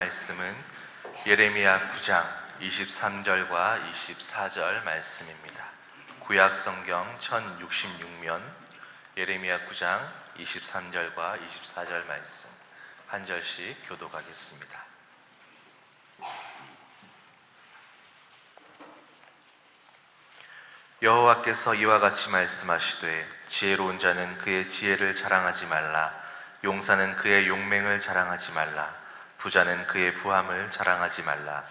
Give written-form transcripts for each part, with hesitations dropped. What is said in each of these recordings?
말씀은 예레미야 9장 23절과 24절 말씀입니다. 구약 성경 1066면 예레미야 9장 23절과 24절 말씀 한 절씩 교독하겠습니다. 여호와께서 이와 같이 말씀하시되 지혜로운 자는 그의 지혜를 자랑하지 말라. 용사는 그의 용맹을 자랑하지 말라. 부자는 그의 부함을 자랑하지 말라.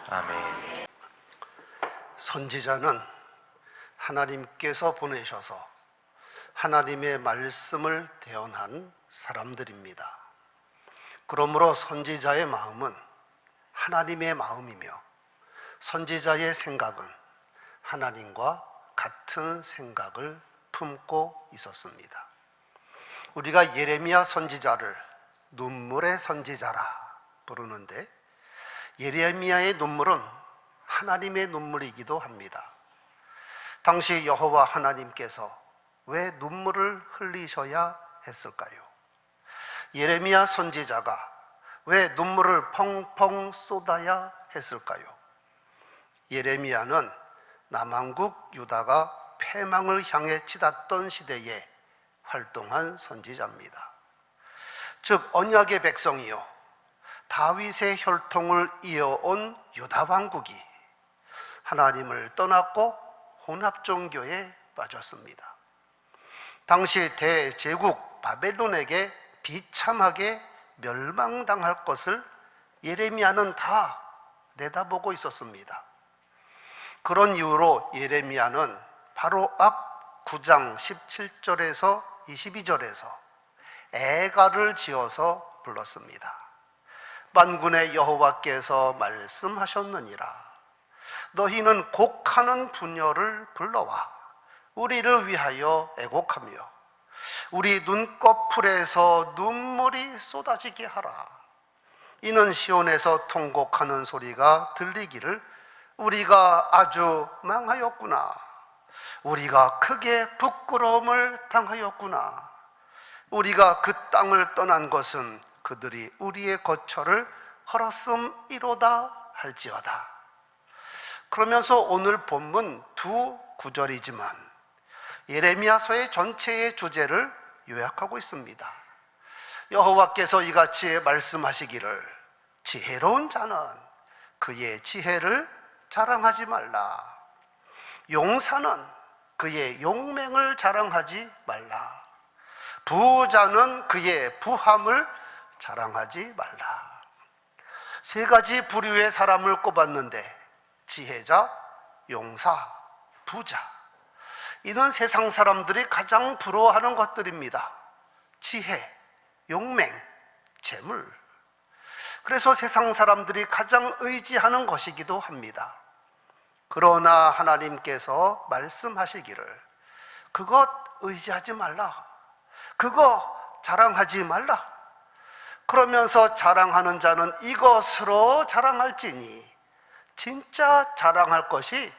아멘. 선지자는 하나님께서 보내셔서 하나님의 말씀을 대언한 사람들입니다. 그러므로 선지자의 마음은 하나님의 마음이며 선지자의 생각은 하나님과 같은 생각을 품고 있었습니다. 우리가 예레미야 선지자를 눈물의 선지자라 부르는데 예레미야의 눈물은 하나님의 눈물이기도 합니다. 당시 여호와 하나님께서 왜 눈물을 흘리셔야 했을까요? 예레미야 선지자가 왜 눈물을 펑펑 쏟아야 했을까요? 예레미야는 남왕국 유다가 패망을 향해 치닫던 시대에 활동한 선지자입니다. 즉 언약의 백성이요 다윗의 혈통을 이어온 유다 왕국이 하나님을 떠났고 혼합종교에 빠졌습니다. 당시 대제국 바벨론에게 비참하게 멸망당할 것을 예레미야는 다 내다보고 있었습니다. 그런 이유로 예레미야는 바로 앞 9장 17절에서 22절에서 애가를 지어서 불렀습니다. 만군의 여호와께서 말씀하셨느니라. 너희는 곡하는 분야를 불러와 우리를 위하여 애곡하며 우리 눈꺼풀에서 눈물이 쏟아지게 하라. 이는 시온에서 통곡하는 소리가 들리기를 우리가 아주 망하였구나. 우리가 크게 부끄러움을 당하였구나. 우리가 그 땅을 떠난 것은 그들이 우리의 거처를 헐었음이로다 할지어다. 그러면서 오늘 본문 두 구절이지만 예레미야서의 전체의 주제를 요약하고 있습니다. 여호와께서 이같이 말씀하시기를 지혜로운 자는 그의 지혜를 자랑하지 말라. 용사는 그의 용맹을 자랑하지 말라. 부자는 그의 부함을 자랑하지 말라. 세 가지 부류의 사람을 꼽았는데 지혜자, 용사, 부자, 이는 세상 사람들이 가장 부러워하는 것들입니다. 지혜, 용맹, 재물. 그래서 세상 사람들이 가장 의지하는 것이기도 합니다. 그러나 하나님께서 말씀하시기를 그것 의지하지 말라. 그거 자랑하지 말라. 그러면서 자랑하는 자는 이것으로 자랑할지니 진짜 자랑할 것이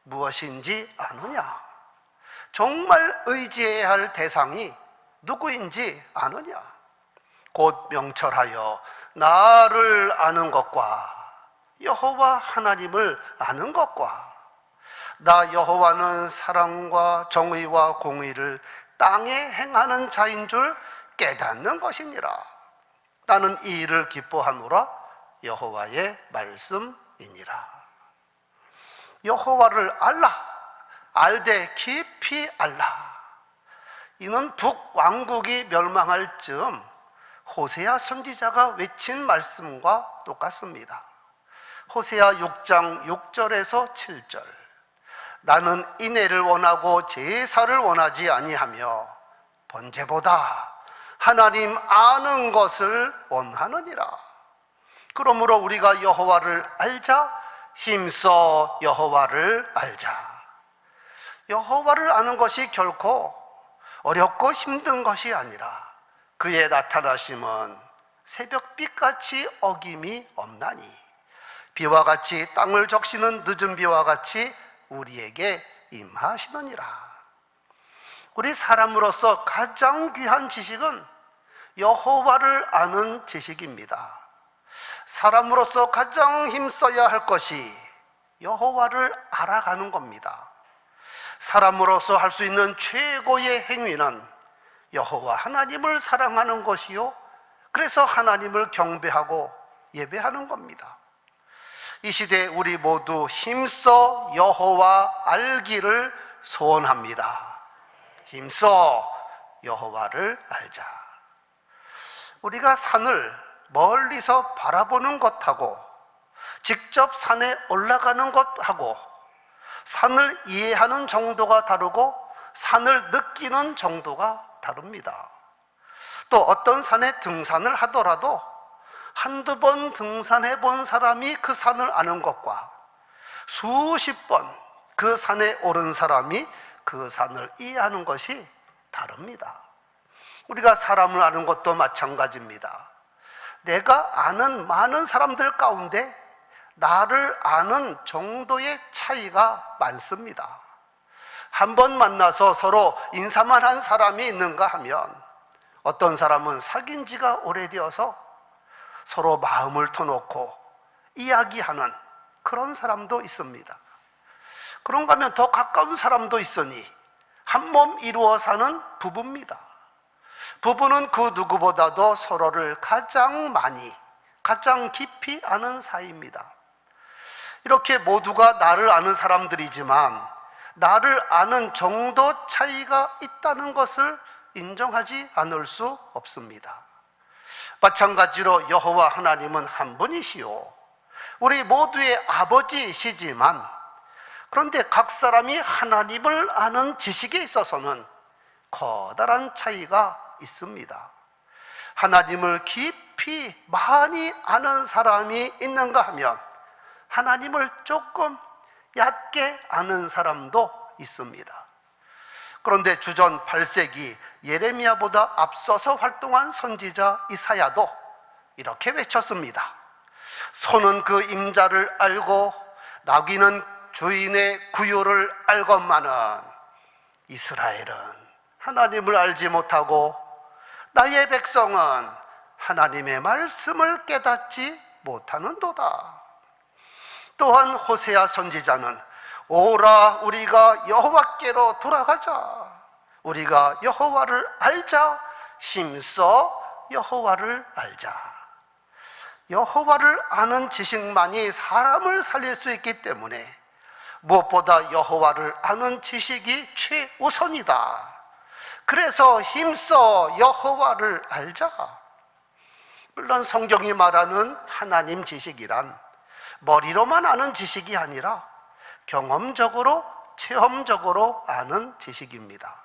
무엇인지 아느냐? 정말 의지해야 할 대상이 누구인지 아느냐? 곧 명철하여 나를 아는 것과 여호와 하나님을 아는 것과 나 여호와는 사랑과 정의와 공의를 땅에 행하는 자인 줄 깨닫는 것이니라. 나는 이 일을 기뻐하노라. 여호와의 말씀이니라. 여호와를 알라. 알되 깊이 알라. 이는 북왕국이 멸망할 즈음 호세아 선지자가 외친 말씀과 똑같습니다. 호세아 6장 6절에서 7절. 나는 인애를 원하고 제사를 원하지 아니하며 번제보다 하나님 아는 것을 원하느니라. 그러므로 우리가 여호와를 알자. 힘써 여호와를 알자. 여호와를 아는 것이 결코 어렵고 힘든 것이 아니라 그의 나타나심은 새벽빛같이 어김이 없나니 비와 같이 땅을 적시는 늦은 비와 같이 우리에게 임하시느니라. 우리 사람으로서 가장 귀한 지식은 여호와를 아는 지식입니다. 사람으로서 가장 힘써야 할 것이 여호와를 알아가는 겁니다. 사람으로서 할 수 있는 최고의 행위는 여호와 하나님을 사랑하는 것이요, 그래서 하나님을 경배하고 예배하는 겁니다. 이 시대에 우리 모두 힘써 여호와 알기를 소원합니다. 힘써 여호와를 알자. 우리가 산을 멀리서 바라보는 것하고 직접 산에 올라가는 것하고 산을 이해하는 정도가 다르고 산을 느끼는 정도가 다릅니다. 또 어떤 산에 등산을 하더라도 한두 번 등산해 본 사람이 그 산을 아는 것과 수십 번 그 산에 오른 사람이 그 산을 이해하는 것이 다릅니다. 우리가 사람을 아는 것도 마찬가지입니다. 내가 아는 많은 사람들 가운데 나를 아는 정도의 차이가 많습니다. 한 번 만나서 서로 인사만 한 사람이 있는가 하면 어떤 사람은 사귄 지가 오래되어서 서로 마음을 터놓고 이야기하는 그런 사람도 있습니다. 그런가 하면 더 가까운 사람도 있으니 한 몸 이루어 사는 부부입니다. 부부는 그 누구보다도 서로를 가장 많이, 가장 깊이 아는 사이입니다. 이렇게 모두가 나를 아는 사람들이지만 나를 아는 정도 차이가 있다는 것을 인정하지 않을 수 없습니다. 마찬가지로 여호와 하나님은 한 분이시요 우리 모두의 아버지이시지만, 그런데 각 사람이 하나님을 아는 지식에 있어서는 커다란 차이가 있습니다. 하나님을 깊이 많이 아는 사람이 있는가 하면 하나님을 조금 얕게 아는 사람도 있습니다. 그런데 주전 8세기 예레미야보다 앞서서 활동한 선지자 이사야도 이렇게 외쳤습니다. 소는 그 임자를 알고 나귀는 주인의 구요를 알건만은 이스라엘은 하나님을 알지 못하고 나의 백성은 하나님의 말씀을 깨닫지 못하는도다. 또한 호세아 선지자는 오라 우리가 여호와께로 돌아가자, 우리가 여호와를 알자, 힘써 여호와를 알자. 여호와를 아는 지식만이 사람을 살릴 수 있기 때문에 무엇보다 여호와를 아는 지식이 최우선이다. 그래서 힘써 여호와를 알자. 물론 성경이 말하는 하나님 지식이란 머리로만 아는 지식이 아니라 경험적으로, 체험적으로 아는 지식입니다.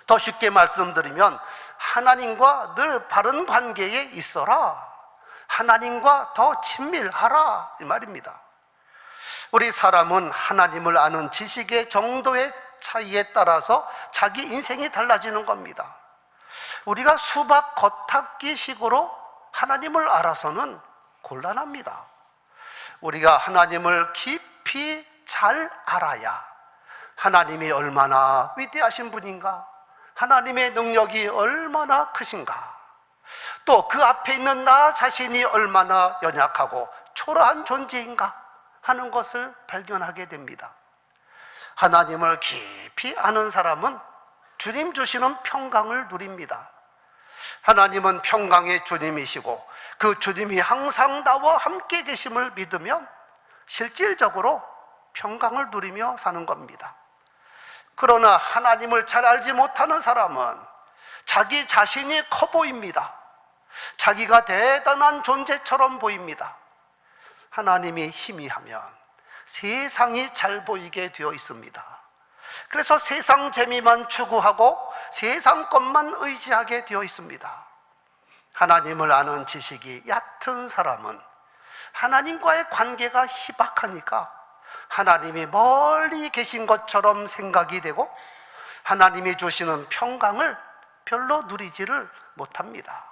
더 쉽게 말씀드리면 하나님과 늘 바른 관계에 있어라, 하나님과 더 친밀하라, 이 말입니다. 우리 사람은 하나님을 아는 지식의 정도의 차이에 따라서 자기 인생이 달라지는 겁니다. 우리가 수박 겉핥기 식으로 하나님을 알아서는 곤란합니다. 우리가 하나님을 깊이 잘 알아야 하나님이 얼마나 위대하신 분인가, 하나님의 능력이 얼마나 크신가, 또 그 앞에 있는 나 자신이 얼마나 연약하고 초라한 존재인가 하는 것을 발견하게 됩니다. 하나님을 깊이 아는 사람은 주님 주시는 평강을 누립니다. 하나님은 평강의 주님이시고 그 주님이 항상 나와 함께 계심을 믿으면 실질적으로 평강을 누리며 사는 겁니다. 그러나 하나님을 잘 알지 못하는 사람은 자기 자신이 커 보입니다. 자기가 대단한 존재처럼 보입니다. 하나님이 희미하면 세상이 잘 보이게 되어 있습니다. 그래서 세상 재미만 추구하고 세상 것만 의지하게 되어 있습니다. 하나님을 아는 지식이 얕은 사람은 하나님과의 관계가 희박하니까 하나님이 멀리 계신 것처럼 생각이 되고 하나님이 주시는 평강을 별로 누리지를 못합니다.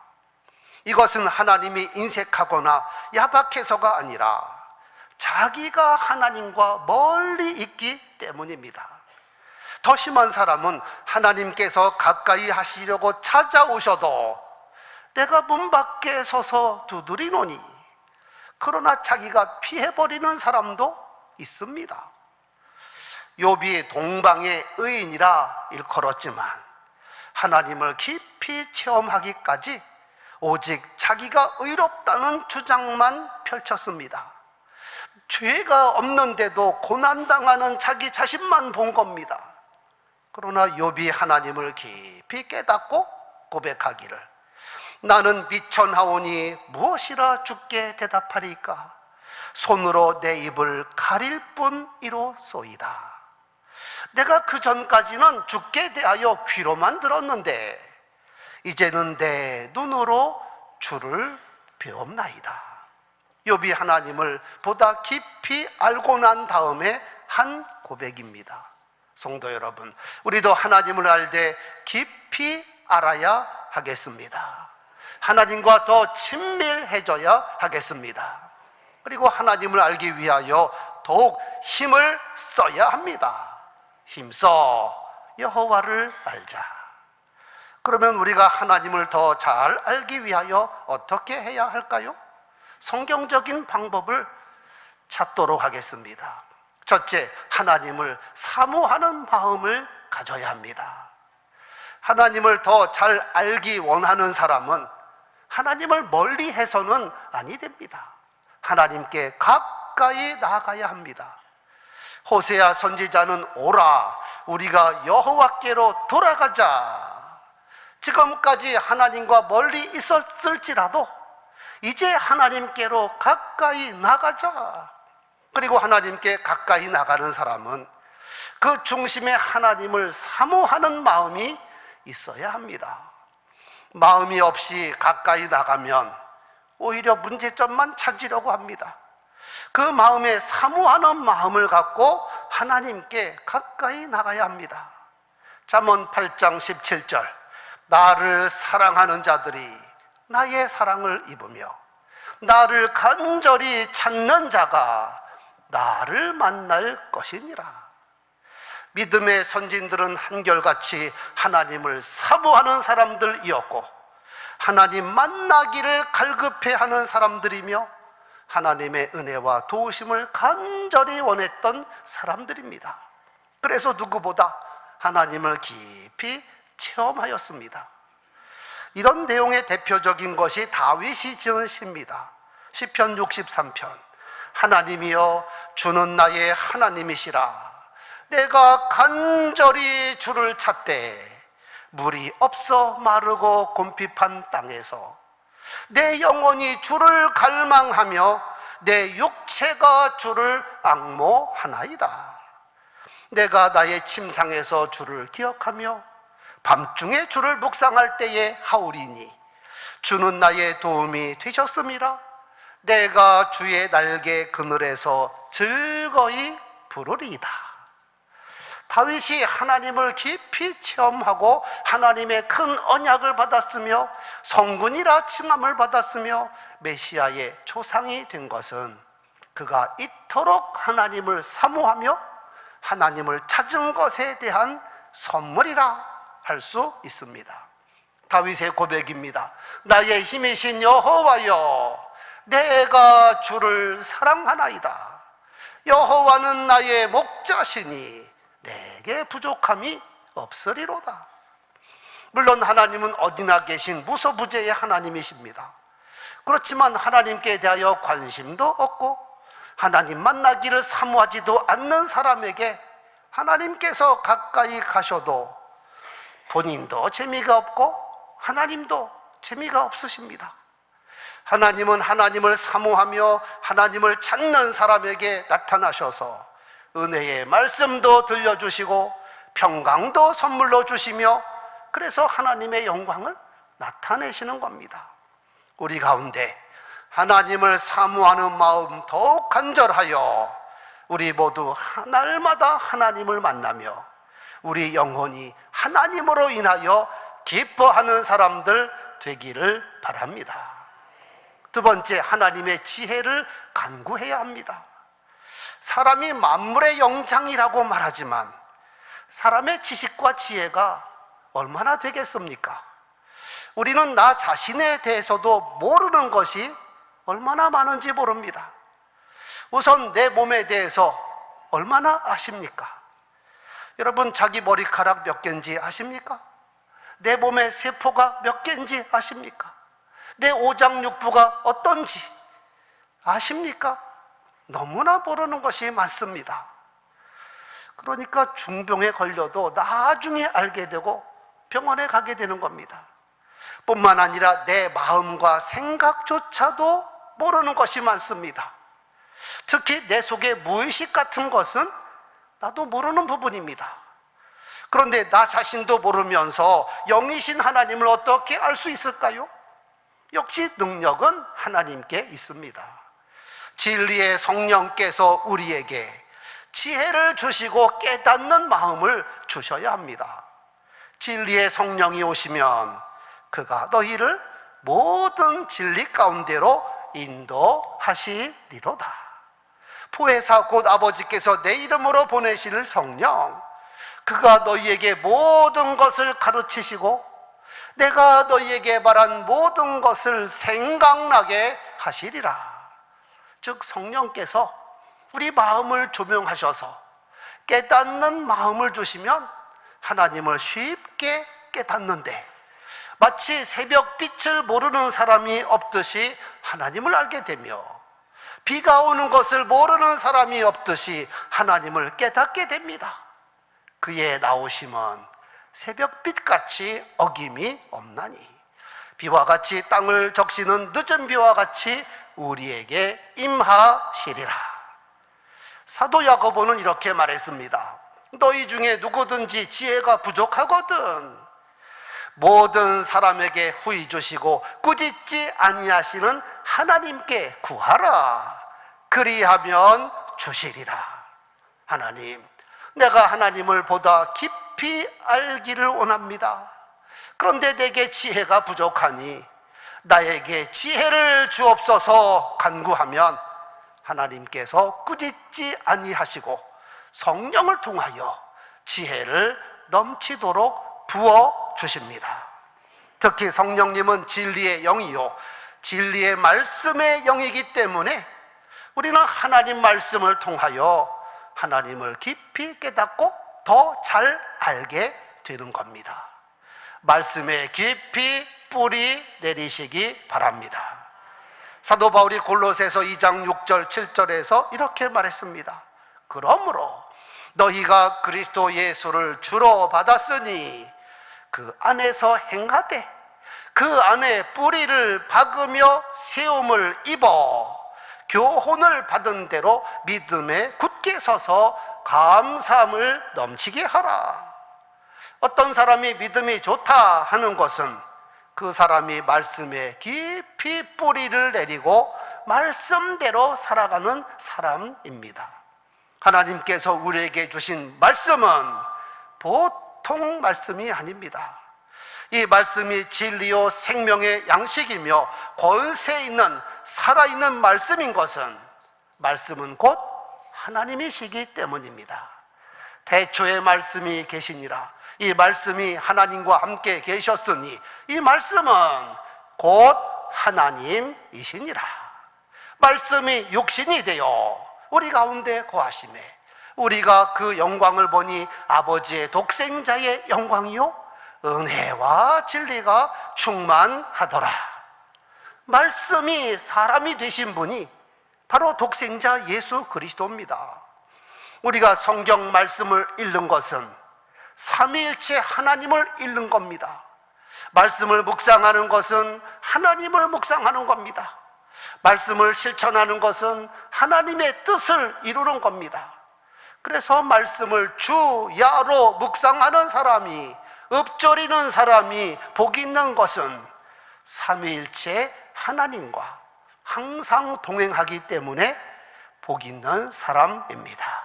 이것은 하나님이 인색하거나 야박해서가 아니라 자기가 하나님과 멀리 있기 때문입니다. 더 심한 사람은 하나님께서 가까이 하시려고 찾아오셔도 내가 문 밖에 서서 두드리노니, 그러나 자기가 피해버리는 사람도 있습니다. 욥이 동방의 의인이라 일컬었지만 하나님을 깊이 체험하기까지 오직 자기가 의롭다는 주장만 펼쳤습니다. 죄가 없는데도 고난당하는 자기 자신만 본 겁니다. 그러나 욥이 하나님을 깊이 깨닫고 고백하기를, 나는 미천하오니 무엇이라 주께 대답하리까? 손으로 내 입을 가릴 뿐이로소이다. 내가 그 전까지는 주께 대하여 귀로만 들었는데 이제는 내 눈으로 주를 배움나이다. 욥이 하나님을 보다 깊이 알고 난 다음에 한 고백입니다. 성도 여러분, 우리도 하나님을 알되 깊이 알아야 하겠습니다. 하나님과 더 친밀해져야 하겠습니다. 그리고 하나님을 알기 위하여 더욱 힘을 써야 합니다. 힘써 여호와를 알자. 그러면 우리가 하나님을 더 잘 알기 위하여 어떻게 해야 할까요? 성경적인 방법을 찾도록 하겠습니다. 첫째, 하나님을 사모하는 마음을 가져야 합니다. 하나님을 더 잘 알기 원하는 사람은 하나님을 멀리 해서는 아니 됩니다. 하나님께 가까이 나가야 합니다. 호세아 선지자는 오라, 우리가 여호와께로 돌아가자. 지금까지 하나님과 멀리 있었을지라도 이제 하나님께로 가까이 나가자. 그리고 하나님께 가까이 나가는 사람은 그 중심에 하나님을 사모하는 마음이 있어야 합니다. 마음이 없이 가까이 나가면 오히려 문제점만 찾으려고 합니다. 그 마음에 사모하는 마음을 갖고 하나님께 가까이 나가야 합니다. 잠언 8장 17절, 나를 사랑하는 자들이 나의 사랑을 입으며 나를 간절히 찾는 자가 나를 만날 것이니라. 믿음의 선진들은 한결같이 하나님을 사모하는 사람들이었고 하나님 만나기를 갈급해하는 사람들이며 하나님의 은혜와 도우심을 간절히 원했던 사람들입니다. 그래서 누구보다 하나님을 깊이 체험하였습니다. 이런 내용의 대표적인 것이 다윗이 지은 시입니다. 시편 63편, 하나님이여 주는 나의 하나님이시라. 내가 간절히 주를 찾되 물이 없어 마르고 곰핍한 땅에서 내 영혼이 주를 갈망하며 내 육체가 주를 앙모하나이다. 내가 나의 침상에서 주를 기억하며 밤중에 주를 묵상할 때에 하오리니 주는 나의 도움이 되셨음이라. 내가 주의 날개 그늘에서 즐거이 부르리이다. 다윗이 하나님을 깊이 체험하고 하나님의 큰 언약을 받았으며 성군이라 칭함을 받았으며 메시아의 초상이 된 것은 그가 이토록 하나님을 사모하며 하나님을 찾은 것에 대한 선물이라 할 수 있습니다. 다윗의 고백입니다. 나의 힘이신 여호와여, 내가 주를 사랑하나이다. 여호와는 나의 목자시니 내게 부족함이 없으리로다. 물론 하나님은 어디나 계신 무소부재의 하나님이십니다. 그렇지만 하나님께 대하여 관심도 없고 하나님 만나기를 사모하지도 않는 사람에게 하나님께서 가까이 가셔도 본인도 재미가 없고 하나님도 재미가 없으십니다. 하나님은 하나님을 사모하며 하나님을 찾는 사람에게 나타나셔서 은혜의 말씀도 들려주시고 평강도 선물로 주시며 그래서 하나님의 영광을 나타내시는 겁니다. 우리 가운데 하나님을 사모하는 마음 더욱 간절하여 우리 모두 날마다 하나님을 만나며 우리 영혼이 하나님으로 인하여 기뻐하는 사람들 되기를 바랍니다. 두 번째, 하나님의 지혜를 간구해야 합니다. 사람이 만물의 영장이라고 말하지만 사람의 지식과 지혜가 얼마나 되겠습니까? 우리는 나 자신에 대해서도 모르는 것이 얼마나 많은지 모릅니다. 우선 내 몸에 대해서 얼마나 아십니까? 여러분, 자기 머리카락 몇 개인지 아십니까? 내 몸의 세포가 몇 개인지 아십니까? 내 오장육부가 어떤지 아십니까? 너무나 모르는 것이 많습니다. 그러니까 중병에 걸려도 나중에 알게 되고 병원에 가게 되는 겁니다. 뿐만 아니라 내 마음과 생각조차도 모르는 것이 많습니다. 특히 내 속에 무의식 같은 것은 나도 모르는 부분입니다. 그런데 나 자신도 모르면서 영이신 하나님을 어떻게 알 수 있을까요? 역시 능력은 하나님께 있습니다. 진리의 성령께서 우리에게 지혜를 주시고 깨닫는 마음을 주셔야 합니다. 진리의 성령이 오시면 그가 너희를 모든 진리 가운데로 인도하시리로다. 보혜사 곧 아버지께서 내 이름으로 보내실 성령, 그가 너희에게 모든 것을 가르치시고 내가 너희에게 말한 모든 것을 생각나게 하시리라. 즉, 성령께서 우리 마음을 조명하셔서 깨닫는 마음을 주시면 하나님을 쉽게 깨닫는데, 마치 새벽 빛을 모르는 사람이 없듯이 하나님을 알게 되며 비가 오는 것을 모르는 사람이 없듯이 하나님을 깨닫게 됩니다. 그의 나오심은 새벽빛같이 어김이 없나니 비와 같이 땅을 적시는 늦은 비와 같이 우리에게 임하시리라. 사도 야고보는 이렇게 말했습니다. 너희 중에 누구든지 지혜가 부족하거든 모든 사람에게 후히 주시고 꾸짖지 아니하시는 하나님께 구하라. 그리하면 주시리라. 하나님, 내가 하나님을 보다 깊이 알기를 원합니다. 그런데 내게 지혜가 부족하니 나에게 지혜를 주옵소서 간구하면 하나님께서 꾸짖지 아니하시고 성령을 통하여 지혜를 넘치도록 부어 주십니다. 특히 성령님은 진리의 영이요 진리의 말씀의 영이기 때문에 우리는 하나님 말씀을 통하여 하나님을 깊이 깨닫고 더 잘 알게 되는 겁니다. 말씀에 깊이 뿌리 내리시기 바랍니다. 사도 바울이 골로새서 2장 6절 7절에서 이렇게 말했습니다. 그러므로 너희가 그리스도 예수를 주로 받았으니 그 안에서 행하되 그 안에 뿌리를 박으며 세움을 입어 교훈을 받은 대로 믿음에 굳게 서서 감사함을 넘치게 하라. 어떤 사람이 믿음이 좋다 하는 것은 그 사람이 말씀에 깊이 뿌리를 내리고 말씀대로 살아가는 사람입니다. 하나님께서 우리에게 주신 말씀은 보통 말씀이 아닙니다. 이 말씀이 진리요 생명의 양식이며 권세 있는 살아있는 말씀인 것은 말씀은 곧 하나님이시기 때문입니다. 태초에 말씀이 계시니라. 이 말씀이 하나님과 함께 계셨으니 이 말씀은 곧 하나님이시니라. 말씀이 육신이 되어 우리 가운데 거하시매 우리가 그 영광을 보니 아버지의 독생자의 영광이요 은혜와 진리가 충만하더라. 말씀이 사람이 되신 분이 바로 독생자 예수 그리스도입니다. 우리가 성경 말씀을 읽는 것은 삼위일체 하나님을 읽는 겁니다. 말씀을 묵상하는 것은 하나님을 묵상하는 겁니다. 말씀을 실천하는 것은 하나님의 뜻을 이루는 겁니다. 그래서 말씀을 주야로 묵상하는 사람이, 읊조리는 사람이 복 있는 것은 삼위일체 하나님과 항상 동행하기 때문에 복 있는 사람입니다.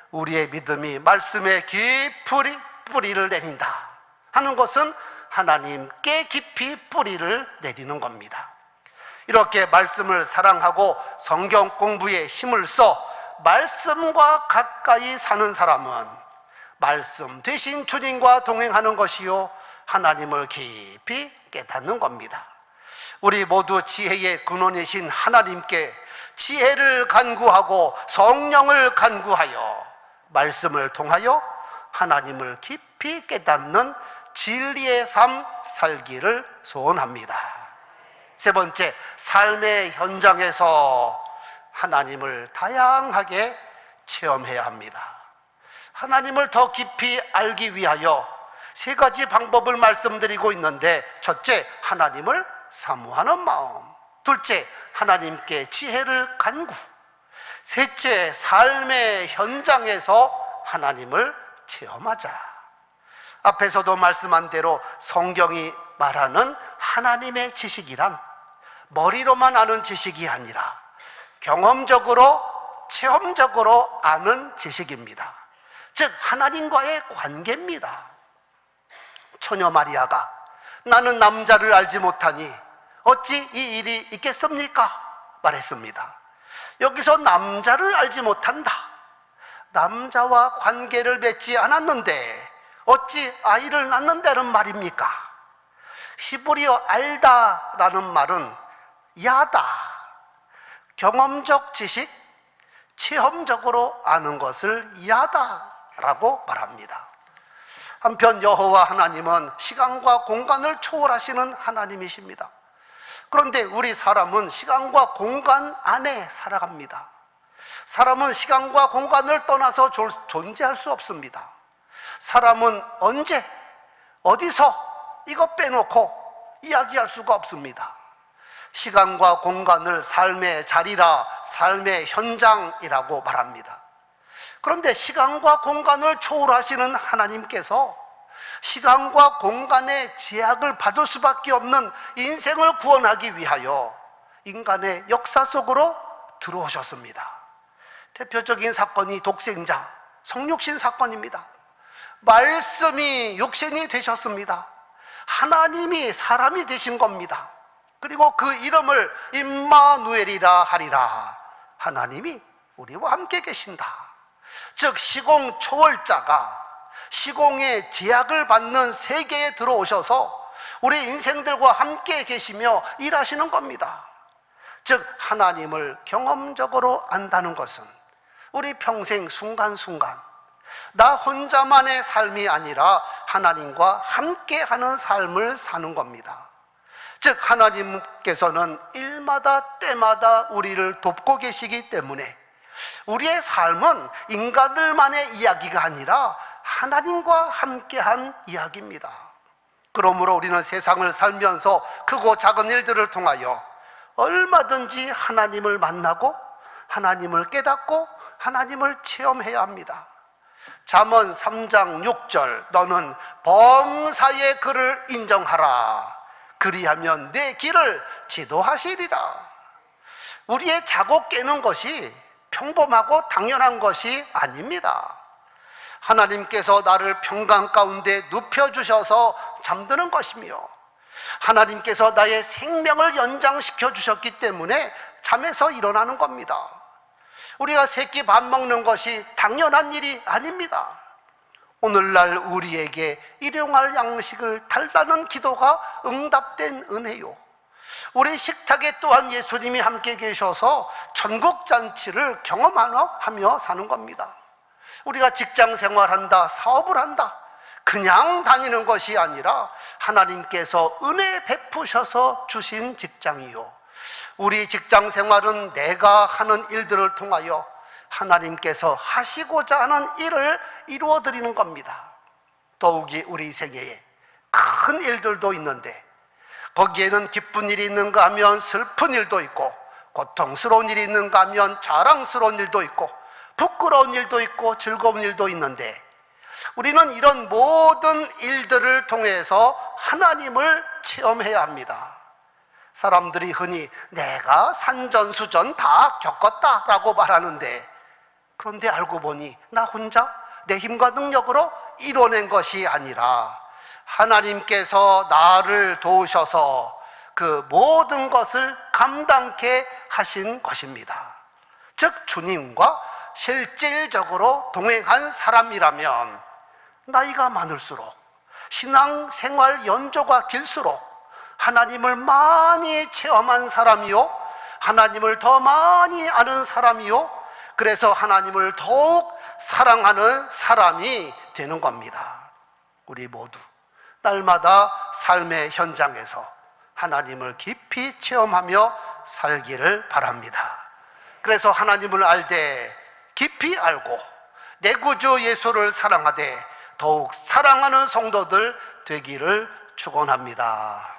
우리의 믿음이 말씀에 깊이 뿌리를 내린다 하는 것은 하나님께 깊이 뿌리를 내리는 겁니다. 이렇게 말씀을 사랑하고 성경 공부에 힘을 써 말씀과 가까이 사는 사람은 말씀 대신 주님과 동행하는 것이요 하나님을 깊이 깨닫는 겁니다. 우리 모두 지혜의 근원이신 하나님께 지혜를 간구하고 성령을 간구하여 말씀을 통하여 하나님을 깊이 깨닫는 진리의 삶 살기를 소원합니다. 세 번째, 삶의 현장에서 하나님을 다양하게 체험해야 합니다. 하나님을 더 깊이 알기 위하여 세 가지 방법을 말씀드리고 있는데, 첫째, 하나님을 사모하는 마음. 둘째, 하나님께 지혜를 간구. 셋째, 삶의 현장에서 하나님을 체험하자. 앞에서도 말씀한 대로 성경이 말하는 하나님의 지식이란 머리로만 아는 지식이 아니라 경험적으로, 체험적으로 아는 지식입니다. 즉 하나님과의 관계입니다. 처녀 마리아가 나는 남자를 알지 못하니 어찌 이 일이 있겠습니까? 말했습니다. 여기서 남자를 알지 못한다, 남자와 관계를 맺지 않았는데 어찌 아이를 낳는다는 말입니까? 히브리어 알다라는 말은 야다, 경험적 지식, 체험적으로 아는 것을 야다라고 말합니다. 한편 여호와 하나님은 시간과 공간을 초월하시는 하나님이십니다. 그런데 우리 사람은 시간과 공간 안에 살아갑니다. 사람은 시간과 공간을 떠나서 존재할 수 없습니다. 사람은 언제, 어디서 이것 빼놓고 이야기할 수가 없습니다. 시간과 공간을 삶의 자리라, 삶의 현장이라고 말합니다. 그런데 시간과 공간을 초월하시는 하나님께서 시간과 공간의 제약을 받을 수밖에 없는 인생을 구원하기 위하여 인간의 역사 속으로 들어오셨습니다. 대표적인 사건이 독생자 성육신 사건입니다. 말씀이 육신이 되셨습니다. 하나님이 사람이 되신 겁니다. 그리고 그 이름을 임마누엘이라 하리라. 하나님이 우리와 함께 계신다. 즉 시공 초월자가 시공의 제약을 받는 세계에 들어오셔서 우리 인생들과 함께 계시며 일하시는 겁니다. 즉 하나님을 경험적으로 안다는 것은 우리 평생 순간순간 나 혼자만의 삶이 아니라 하나님과 함께하는 삶을 사는 겁니다. 즉 하나님께서는 일마다 때마다 우리를 돕고 계시기 때문에 우리의 삶은 인간들만의 이야기가 아니라 하나님과 함께한 이야기입니다. 그러므로 우리는 세상을 살면서 크고 작은 일들을 통하여 얼마든지 하나님을 만나고 하나님을 깨닫고 하나님을 체험해야 합니다. 잠언 3장 6절 너는 범사의 그를 인정하라. 그리하면 내 길을 지도하시리라. 우리의 자고 깨는 것이 평범하고 당연한 것이 아닙니다. 하나님께서 나를 평강 가운데 눕혀주셔서 잠드는 것이며 하나님께서 나의 생명을 연장시켜 주셨기 때문에 잠에서 일어나는 겁니다. 우리가 새끼 밥 먹는 것이 당연한 일이 아닙니다. 오늘날 우리에게 일용할 양식을 달라는 기도가 응답된 은혜요, 우리 식탁에 또한 예수님이 함께 계셔서 천국잔치를 경험하며 사는 겁니다. 우리가 직장 생활한다, 사업을 한다, 그냥 다니는 것이 아니라 하나님께서 은혜 베푸셔서 주신 직장이요, 우리 직장 생활은 내가 하는 일들을 통하여 하나님께서 하시고자 하는 일을 이루어 드리는 겁니다. 더욱이 우리 생애에 큰 일들도 있는데 거기에는 기쁜 일이 있는가 하면 슬픈 일도 있고, 고통스러운 일이 있는가 하면 자랑스러운 일도 있고, 부끄러운 일도 있고, 즐거운 일도 있는데 우리는 이런 모든 일들을 통해서 하나님을 체험해야 합니다. 사람들이 흔히 내가 산전수전 다 겪었다라고 말하는데, 그런데 알고 보니 나 혼자 내 힘과 능력으로 이뤄낸 것이 아니라 하나님께서 나를 도우셔서 그 모든 것을 감당케 하신 것입니다. 즉 주님과 실질적으로 동행한 사람이라면 나이가 많을수록 신앙생활 연조가 길수록 하나님을 많이 체험한 사람이요, 하나님을 더 많이 아는 사람이요, 그래서 하나님을 더욱 사랑하는 사람이 되는 겁니다. 우리 모두 날마다 삶의 현장에서 하나님을 깊이 체험하며 살기를 바랍니다. 그래서 하나님을 알되 깊이 알고 내 구주 예수를 사랑하되 더욱 사랑하는 성도들 되기를 축원합니다.